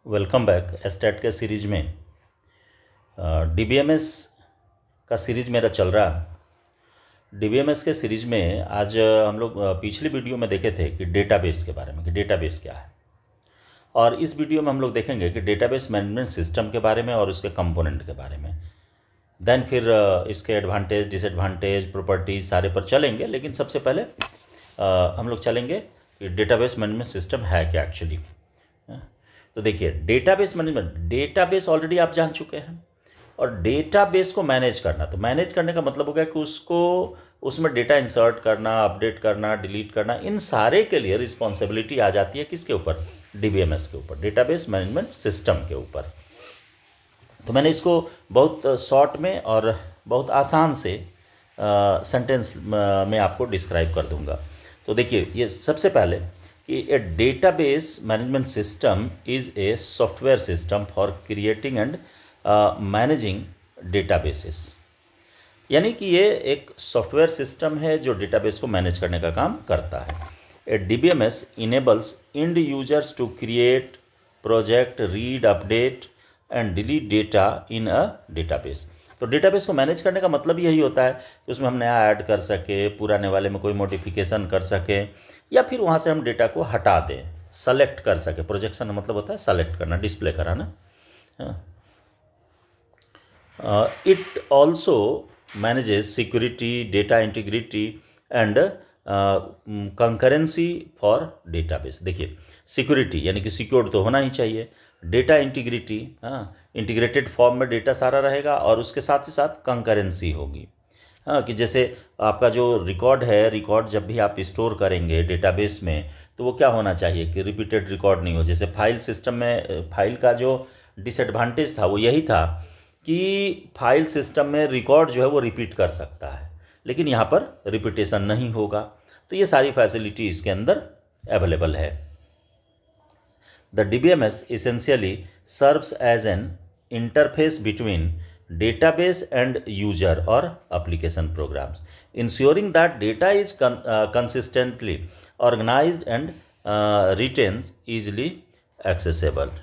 Welcome back estate के series में DBMS का सीरीज मेरा चल रहा है। डीबीएमएस के सीरीज में आज हम लोग पिछली वीडियो में देखे थे कि डेटाबेस के बारे में कि डेटाबेस क्या है, और इस वीडियो में हम लोग देखेंगे कि डेटाबेस मैनेजमेंट सिस्टम के बारे में और उसके कंपोनेंट के बारे में। देन फिर इसके एडवांटेज, डिसएडवांटेज, प्रॉपर्टीज सारे पर चलेंगे, लेकिन सबसे पहले हम लोग चलेंगे कि डेटाबेस मैनेजमेंट सिस्टम है क्या एक्चुअली। तो देखिए, डेटाबेस मैनेजमेंट, डेटाबेस ऑलरेडी आप जान चुके हैं, और डेटाबेस को मैनेज करना, तो मैनेज करने का मतलब हो गया कि उसको उसमें डेटा इंसर्ट करना, अपडेट करना, डिलीट करना, इन सारे के लिए रिस्पॉन्सिबिलिटी आ जाती है किसके ऊपर? डीबीएमएस के ऊपर, डेटाबेस मैनेजमेंट सिस्टम के ऊपर। तो मैंने इसको बहुत शॉर्ट में और बहुत आसान से सेंटेंस में आपको डिस्क्राइब कर दूंगा। तो देखिए, ये सबसे पहले कि a database management system is a software system for creating and managing databases. यानी कि ये एक सॉफ्टवेयर सिस्टम है जो डेटाबेस को मैनेज करने का काम करता है। A DBMS enables end users to create, project, read, update and delete data in a database. तो डेटाबेस को मैनेज करने का मतलब यही होता है कि उसमें हम नया ऐड कर सके, पुराने वाले में कोई मॉडिफिकेशन कर सके, या फिर वहाँ से हम डेटा को हटा दें, सेलेक्ट कर सके। प्रोजेक्शन का मतलब होता है सेलेक्ट करना, डिस्प्ले कराना। It also manages security, data integrity and concurrency for database. देखिए, सिक्योरिटी यानी कि सिक्योर्ड तो होना ही चाहिए, डेटा इंटीग्रिटी, इंटीग्रेटेड फॉर्म में डेटा सारा रहेगा, और उसके साथ ही साथ कंकरेंसी होगी। कि जैसे आपका जो रिकॉर्ड है, रिकॉर्ड जब भी आप स्टोर करेंगे डेटाबेस में, तो वो क्या होना चाहिए कि रिपीटेड रिकॉर्ड नहीं हो। जैसे फाइल सिस्टम में फाइल का जो डिसएडवांटेज था वो यही था कि फाइल सिस्टम में रिकॉर्ड जो है वो रिपीट कर सकता है, लेकिन यहाँ पर रिपीटेशन नहीं होगा। तो ये सारी फैसिलिटी इसके अंदर अवेलेबल है। The DBMS essentially serves as an interface between database and user or application programs, ensuring that data is consistently organized and remains easily accessible.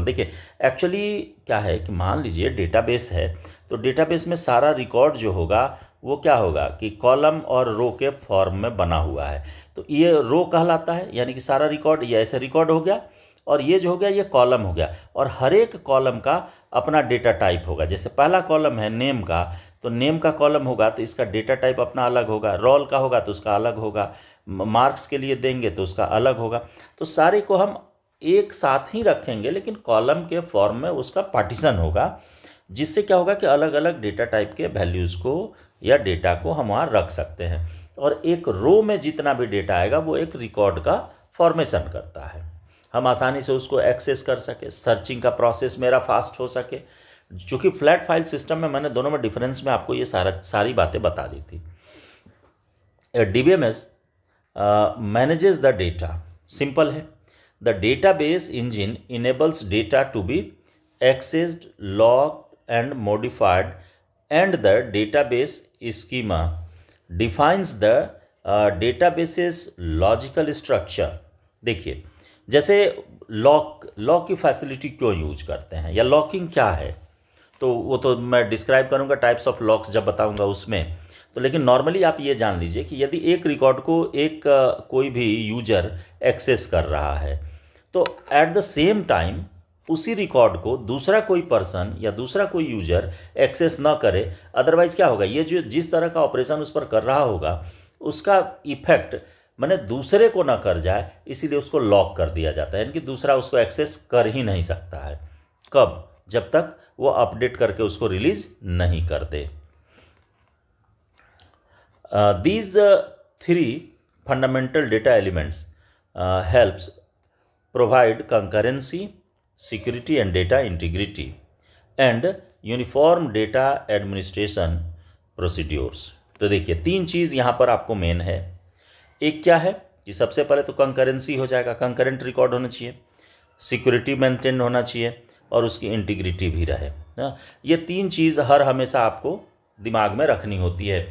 देखिए, एक्चुअली क्या है कि मान लीजिए डेटाबेस है, तो डेटाबेस में सारा रिकॉर्ड जो होगा वो क्या होगा कि कॉलम और रो के फॉर्म में बना हुआ है। तो ये रो कहलाता है, यानी कि सारा रिकॉर्ड ये ऐसे रिकॉर्ड हो गया, और ये जो हो गया ये कॉलम हो गया, और हर एक कॉलम का अपना डेटा टाइप होगा। जैसे पहला कॉलम है नेम का, तो नेम का कॉलम होगा तो इसका डेटा टाइप अपना अलग होगा, रोल का होगा तो उसका अलग होगा, मार्क्स के लिए देंगे तो उसका अलग होगा। तो सारे को हम एक साथ ही रखेंगे, लेकिन कॉलम के फॉर्म में उसका पार्टीशन होगा, जिससे क्या होगा कि अलग अलग डेटा टाइप के वैल्यूज़ को या डेटा को हम वहाँ रख सकते हैं। और एक रो में जितना भी डेटा आएगा वो एक रिकॉर्ड का फॉर्मेशन करता है, हम आसानी से उसको एक्सेस कर सके, सर्चिंग का प्रोसेस मेरा फास्ट हो सके। चूँकि फ्लैट फाइल सिस्टम में मैंने दोनों में डिफरेंस में आपको ये सारी बातें बता दी थी। DBMS manages the data, simple है। The database engine enables data to be accessed, logged and modified, and the database schema defines the database's logical structure। देखिए, जैसे लॉक की फैसिलिटी क्यों यूज करते हैं या लॉकिंग क्या है, तो वो तो मैं डिस्क्राइब करूँगा टाइप्स ऑफ लॉक्स जब बताऊँगा उसमें। तो लेकिन नॉर्मली आप ये जान लीजिए कि यदि एक रिकॉर्ड को एक कोई भी यूजर एक्सेस कर रहा है, तो एट द सेम टाइम उसी रिकॉर्ड को दूसरा कोई पर्सन या दूसरा कोई यूजर एक्सेस ना करे, अदरवाइज क्या होगा, ये जो जिस तरह का ऑपरेशन उस पर कर रहा होगा उसका इफेक्ट माने दूसरे को ना कर जाए, इसीलिए उसको लॉक कर दिया जाता है, यानी कि दूसरा उसको एक्सेस कर ही नहीं सकता है। कब? जब तक वो अपडेट करके उसको रिलीज नहीं कर दे। These 3 fundamental data elements helps provide concurrency, security and data integrity and uniform data administration procedures। तो देखिए, 3 चीज़ यहाँ पर आपको मेन है। एक क्या है कि सबसे पहले तो कंकरेंसी हो जाएगा, कंकरेंट रिकॉर्ड होना चाहिए, सिक्योरिटी मेंटेन होना चाहिए, और उसकी इंटीग्रिटी भी रहे। ये 3 चीज़ हर हमेशा आपको दिमाग में रखनी होती है।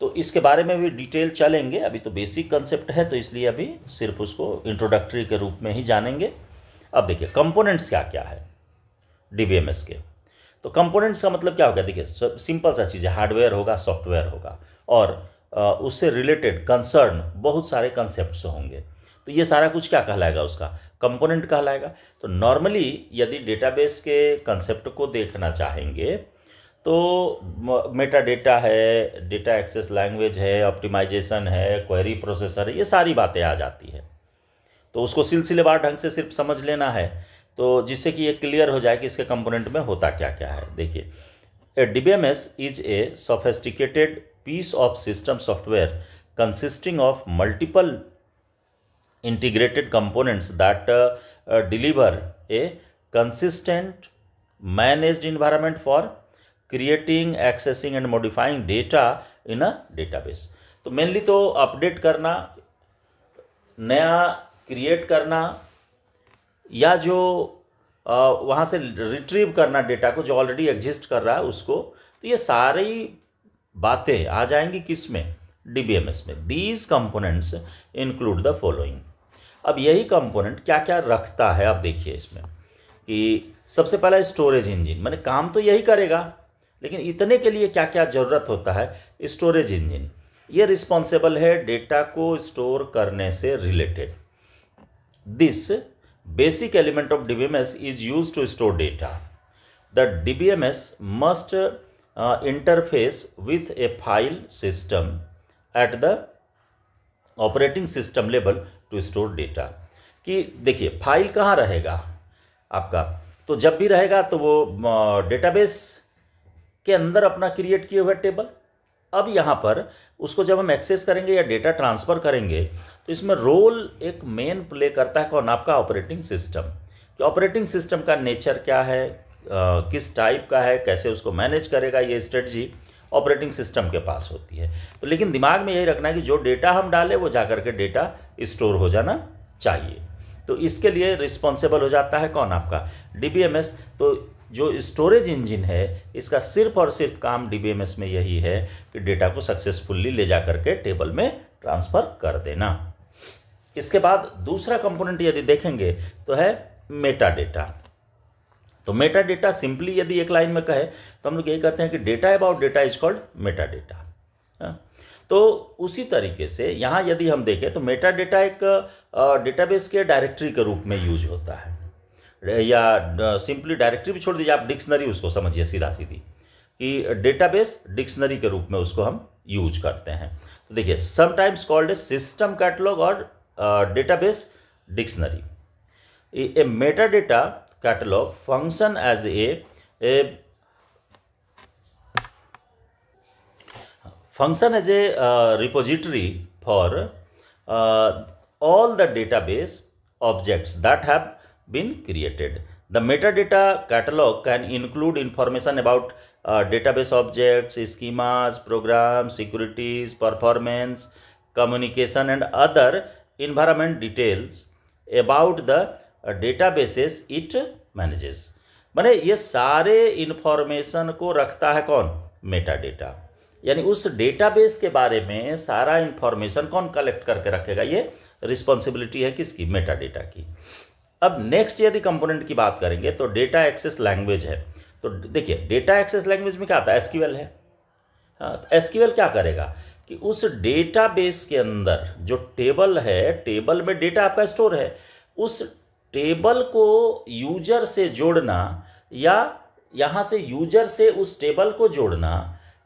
तो इसके बारे में भी डिटेल चलेंगे। अभी तो बेसिक कंसेप्ट है, तो इसलिए अभी सिर्फ उसको इंट्रोडक्टरी के रूप में ही जानेंगे। अब देखिए कंपोनेंट्स क्या क्या है डीबीएमएस के। तो कंपोनेंट्स का मतलब क्या होगा, देखिए सिंपल सा चीज़ है, हार्डवेयर होगा, सॉफ्टवेयर होगा, और उससे रिलेटेड कंसर्न बहुत सारे कंसेप्ट्स होंगे। तो ये सारा कुछ क्या कहलाएगा, उसका कंपोनेंट कहलाएगा। तो नॉर्मली यदि डेटाबेस के कंसेप्ट को देखना चाहेंगे तो मेटा डेटा है, डेटा एक्सेस लैंग्वेज है, ऑप्टिमाइजेशन है, क्वेरी प्रोसेसर है, ये सारी बातें आ जाती है। तो उसको सिलसिलेवार ढंग से सिर्फ समझ लेना है, तो जिससे कि ये क्लियर हो जाए कि इसके कंपोनेंट में होता क्या क्या है। देखिए, a DBMS is a sophisticated piece of system software consisting of multiple integrated components that deliver a consistent managed environment for creating, accessing and modifying data in a database। तो मेनली तो update करना, नया create करना, या जो वहाँ से retrieve करना डेटा को जो ऑलरेडी एग्जिस्ट कर रहा है उसको, तो ये सारी बातें आ जाएंगी किस में, डीबीएमएस में। These components include the following. अब यही कंपोनेंट क्या क्या रखता है, अब देखिए इसमें कि सबसे पहला स्टोरेज इंजन, मैंने काम तो यही करेगा, लेकिन इतने के लिए क्या क्या ज़रूरत होता है, स्टोरेज इंजन। ये रिस्पॉन्सिबल है डेटा को स्टोर करने से रिलेटेड। This basic element of DBMS is use to store data. The DBMS must interface with a file system at the operating system level to store data. कि देखिए file कहाँ रहेगा आपका, तो जब भी रहेगा तो वो डेटाबेस के अंदर अपना क्रिएट किए हुए टेबल। अब यहाँ पर उसको जब हम एक्सेस करेंगे या डेटा ट्रांसफ़र करेंगे तो इसमें रोल एक मेन प्ले करता है कौन, आपका ऑपरेटिंग सिस्टम। कि ऑपरेटिंग सिस्टम का नेचर क्या है, किस टाइप का है, कैसे उसको मैनेज करेगा, ये स्ट्रेटजी ऑपरेटिंग सिस्टम के पास होती है। तो लेकिन दिमाग में यही रखना है कि जो डेटा हम डालें वो जाकर के डेटा स्टोर हो जाना चाहिए। तो इसके लिए रिस्पॉन्सिबल हो जाता है कौन, आपका डीबीएमएस। तो जो स्टोरेज इंजन है इसका सिर्फ और सिर्फ काम डीबीएमएस में यही है कि डेटा को सक्सेसफुली ले जा करके टेबल में ट्रांसफ़र कर देना। इसके बाद दूसरा कंपोनेंट यदि देखेंगे तो है मेटा डेटा। तो मेटा डेटा सिंपली यदि एक लाइन में कहे तो हम लोग यही कहते हैं कि data about data is called Meta data. तो उसी तरीके से यहाँ यदि हम देखें तो मेटा डेटा एक डेटाबेस के डायरेक्टरी के रूप में यूज होता है, या सिंपली डायरेक्टरी भी छोड़ दीजिए, आप डिक्शनरी उसको समझिए सीधा सीधी, कि डेटाबेस डिक्शनरी के रूप में उसको हम यूज करते हैं। तो देखिए sometimes called a system catalog और database dictionary. A meta data catalog function as a repository for all the database objects that have been created. The metadata catalog can include information about database objects, schemas, programs, securities, performance, communication and other environment details about the databases it manages. माने ये सारे information को रखता है कौन, Meta data. यानी उस database के बारे में सारा इंफॉर्मेशन कौन कलेक्ट करके रखेगा, ये रिस्पॉन्सिबिलिटी है किसकी, मेटा डेटा की। अब नेक्स्ट यदि कंपोनेंट की बात करेंगे तो डेटा एक्सेस लैंग्वेज है। तो देखिए डेटा एक्सेस लैंग्वेज में क्या आता है, एसक्यूएल है। हाँ, तो एसक्यूएल क्या करेगा कि उस डेटाबेस के अंदर जो टेबल है, टेबल में डेटा आपका स्टोर है, उस टेबल को यूजर से जोड़ना या यहाँ से यूजर से उस टेबल को जोड़ना,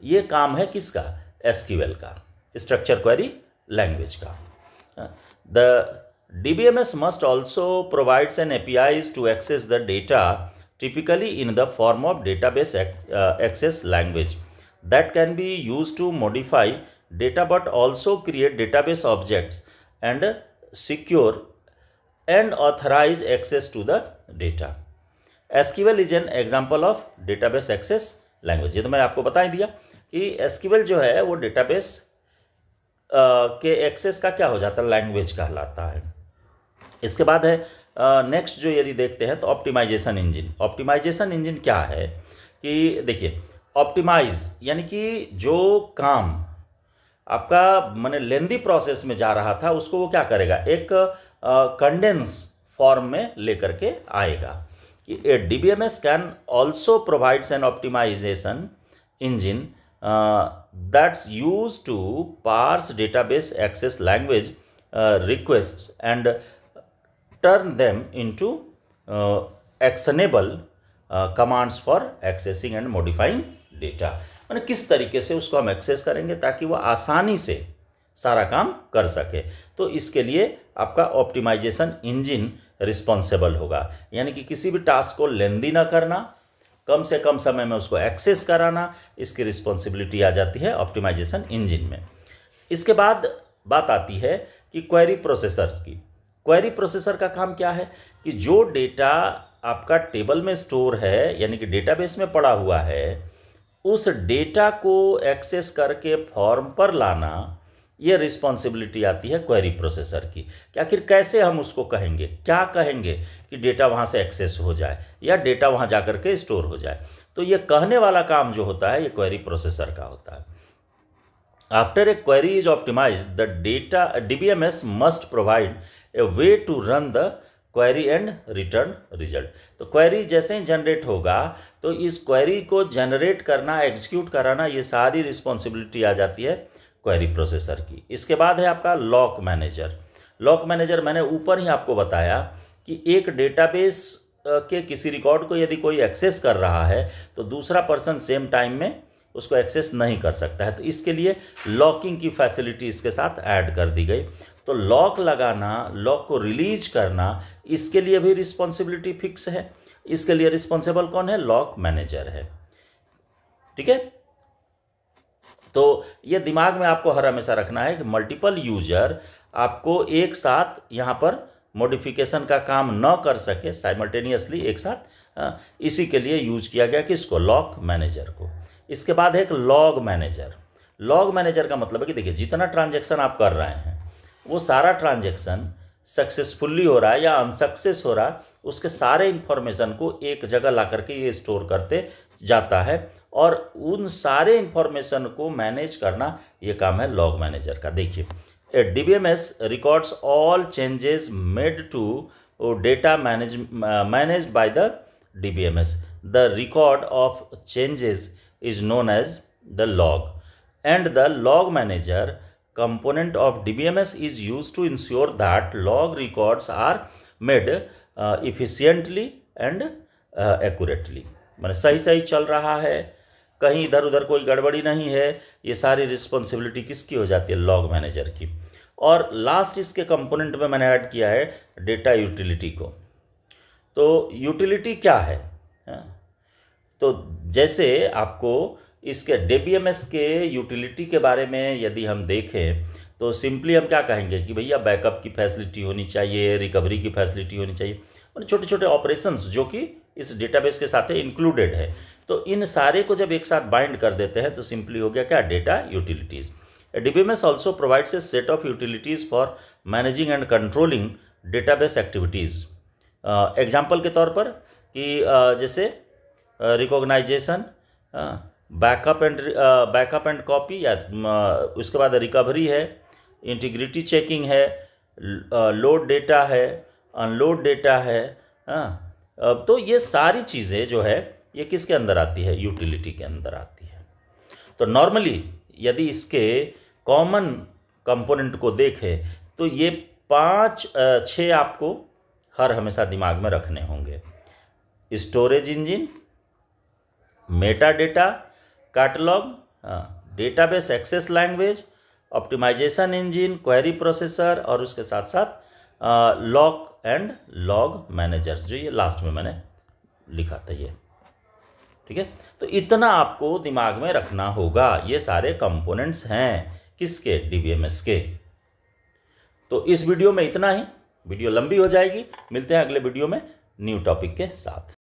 ये काम है किसका, एसक्यूएल का, स्ट्रक्चर क्वेरी लैंग्वेज का। The DBMS must also provides an APIs to access the data, typically in the form of database access language that can be used to modify data but also create database objects and secure and authorize access to the data. SQL is an example of database access language। ये तो मैं आपको बता ही दिया कि SQL जो है वो डेटाबेस के एक्सेस का क्या हो जाता है, लैंग्वेज कहलाता है। इसके बाद है नेक्स्ट जो यदि देखते हैं तो ऑप्टिमाइजेशन इंजन। ऑप्टिमाइजेशन इंजन क्या है कि देखिए ऑप्टिमाइज यानी कि जो काम आपका माने लेंदी प्रोसेस में जा रहा था उसको वो क्या करेगा, एक कंडेंस फॉर्म में लेकर के आएगा। कि a DBMS can also provides an optimization engine that's used to parse database access language requests and turn them into actionable commands for accessing and modifying data। मैंने किस तरीके से उसको हम एक्सेस करेंगे ताकि वह आसानी से सारा काम कर सके। तो इसके लिए आपका ऑप्टिमाइजेशन इंजन रिस्पॉन्सिबल होगा, यानी कि किसी भी टास्क को लेंदी ना करना, कम से कम समय में उसको एक्सेस कराना, इसकी रिस्पॉन्सिबिलिटी आ जाती है ऑप्टिमाइजेशन इंजन में। इसके बाद बात आती है कि क्वेरी प्रोसेसर्स की। क्वेरी प्रोसेसर का काम क्या है कि जो डेटा आपका टेबल में स्टोर है यानी कि डेटाबेस में पड़ा हुआ है, उस डेटा को एक्सेस करके फॉर्म पर लाना, ये रिस्पॉन्सिबिलिटी आती है क्वेरी प्रोसेसर की। कि आखिर कैसे हम उसको कहेंगे, क्या कहेंगे कि डेटा वहाँ से एक्सेस हो जाए या डेटा वहाँ जा कर के स्टोर हो जाए। तो ये कहने वाला काम जो होता है ये क्वेरी प्रोसेसर का होता है। After a query is optimize the data DBMS must provide a way to run the query and return result. तो क्वेरी जैसे ही जनरेट होगा तो इस क्वेरी को जनरेट करना, एग्जीक्यूट कराना, ये सारी रिस्पॉन्सिबिलिटी आ जाती है क्वेरी प्रोसेसर की। इसके बाद है आपका लॉक मैनेजर। लॉक मैनेजर मैंने ऊपर ही आपको बताया कि एक डेटाबेस के किसी रिकॉर्ड को यदि कोई एक्सेस कर रहा है तो दूसरा पर्सन सेम टाइम में उसको एक्सेस नहीं कर सकता है। तो इसके लिए लॉकिंग की फैसिलिटी इसके साथ ऐड कर दी गई। तो लॉक लगाना, लॉक को रिलीज करना, इसके लिए भी रिस्पॉन्सिबिलिटी फिक्स है। इसके लिए रिस्पॉन्सिबल कौन है? लॉक मैनेजर है। ठीक है, तो ये दिमाग में आपको हर हमेशा रखना है कि मल्टीपल यूजर आपको एक साथ यहाँ पर मॉडिफिकेशन का काम न कर सके साइमल्टेनियसली एक साथ, इसी के लिए यूज किया गया किसको? लॉक मैनेजर को। इसके बाद है एक लॉग मैनेजर। लॉग मैनेजर का मतलब है कि देखिए जितना ट्रांजैक्शन आप कर रहे हैं वो सारा ट्रांजैक्शन सक्सेसफुली हो रहा है या अनसक्सेस हो रहा है, उसके सारे इंफॉर्मेशन को एक जगह ला करके ये स्टोर करते जाता है और उन सारे इंफॉर्मेशन को मैनेज करना ये काम है लॉग मैनेजर का। देखिए a DBMS records all changes made to data managed by the DBMS। The record of changes is known as the log, and the log manager component of DBMS is used to ensure that log records are made efficiently and accurately। माने सही सही चल रहा है, कहीं इधर उधर कोई गड़बड़ी नहीं है, ये सारी रिस्पॉन्सिबिलिटी किसकी हो जाती है? लॉग मैनेजर की। और लास्ट इसके कंपोनेंट में मैंने ऐड किया है डेटा यूटिलिटी को। तो यूटिलिटी क्या है? तो जैसे आपको इसके DBMS के यूटिलिटी के बारे में यदि हम देखें तो सिंपली हम क्या कहेंगे कि भैया बैकअप की फैसिलिटी होनी चाहिए, रिकवरी की फैसिलिटी होनी चाहिए, और छोटे छोटे ऑपरेशंस जो कि इस डेटाबेस के साथ इंक्लूडेड है। तो इन सारे को जब एक साथ बाइंड कर देते हैं तो सिंपली हो गया क्या? Data utilities. DBMS also provides a set of utilities for managing and controlling database activities. Example के तौर पर कि जैसे रिकॉग्नाइजेशन, बैकअप एंड कॉपी, या उसके बाद रिकवरी है, इंटीग्रिटी चेकिंग है, लोड डेटा है, अनलोड डेटा है। तो ये सारी चीज़ें जो है ये किसके अंदर आती है? यूटिलिटी के अंदर आती है। तो नॉर्मली यदि इसके कॉमन कंपोनेंट को देखें तो ये 5-6 आपको हर हमेशा दिमाग में रखने होंगे। Storage engine, meta data, catalogue, database access language, optimization engine, query processor और उसके साथ साथ लॉक एंड लॉग मैनेजर्स, जो ये लास्ट में मैंने लिखा था ये। ठीक है, तो इतना आपको दिमाग में रखना होगा। ये सारे कंपोनेंट्स हैं किसके? DBMS के। तो इस वीडियो में इतना ही, वीडियो लंबी हो जाएगी। मिलते हैं अगले वीडियो में न्यू टॉपिक के साथ।